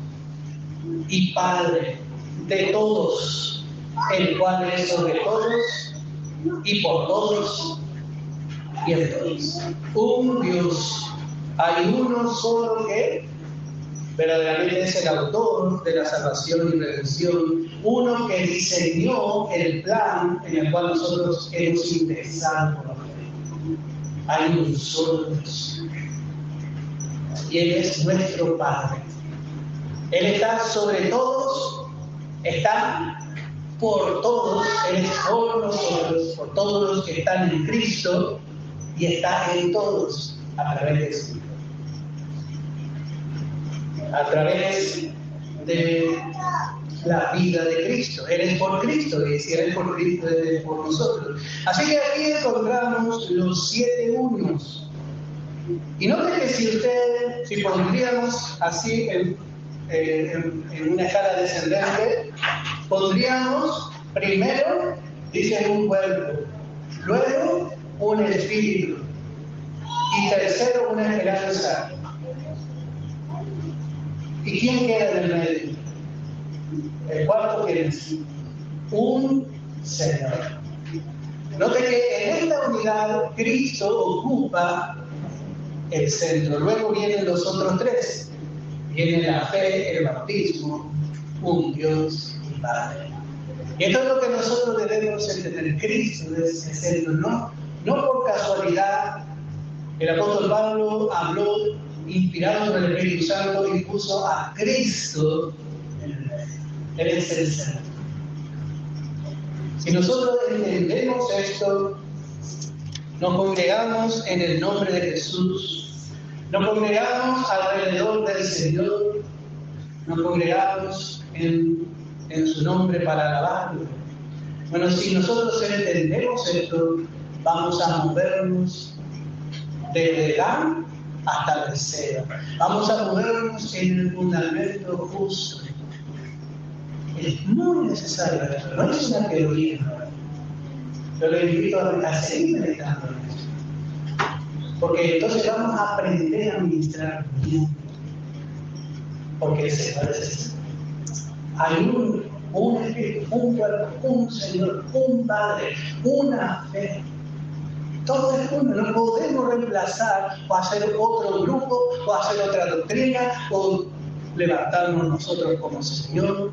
y Padre de todos, el cual es sobre todos y por todos y en todos. Un Dios. Hay uno solo que verdaderamente es el autor de la salvación y redención, uno que diseñó el plan en el cual nosotros hemos ingresado por la fe. Hay un solo Dios. Y Él es nuestro Padre. Él está sobre todos, está por todos, Él es por nosotros, por todos los que están en Cristo, y está en todos a través de Cristo. A través de la vida de Cristo. Él es por Cristo, y si Él es por Cristo, Él es por nosotros. Así que aquí encontramos los 7 unos. Y note que si pondríamos así en una escala descendente, pondríamos primero, dice, un cuerpo, luego un espíritu, y tercero una esperanza. ¿Y quién queda en el medio? El cuarto, que es un Señor. Note que en esta unidad Cristo ocupa el centro. Luego vienen los otros 3. Viene la fe, el bautismo, un Dios y Padre. Y esto es lo que nosotros debemos entender. Cristo es el centro, no por casualidad. El apóstol Pablo habló inspirado por el Espíritu Santo y puso a Cristo en el medio. Él es el centro. Si nosotros entendemos esto, nos congregamos en el nombre de Jesús, nos congregamos alrededor del Señor, nos congregamos en su nombre para alabarlo. Bueno, si nosotros entendemos esto, vamos a movernos desde Dan hasta el deseo. Vamos a movernos en el fundamento justo. Es muy necesario esto, no es una teoría. Yo le invito a seguir meditando en esto. Porque entonces vamos a aprender a administrar bien. Porque el Señor es así. Hay un Espíritu, un cuerpo, un Señor, un Padre, una fe. Todo es uno, no podemos reemplazar o hacer otro grupo o hacer otra doctrina o levantarnos nosotros como Señor.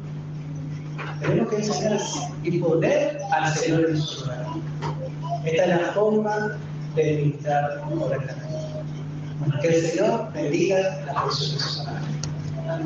Tenemos que enseñar y poner al Señor en su lugar. Esta es la forma de ministrar correctamente. Bueno, que el Señor bendiga la porción de su palabra.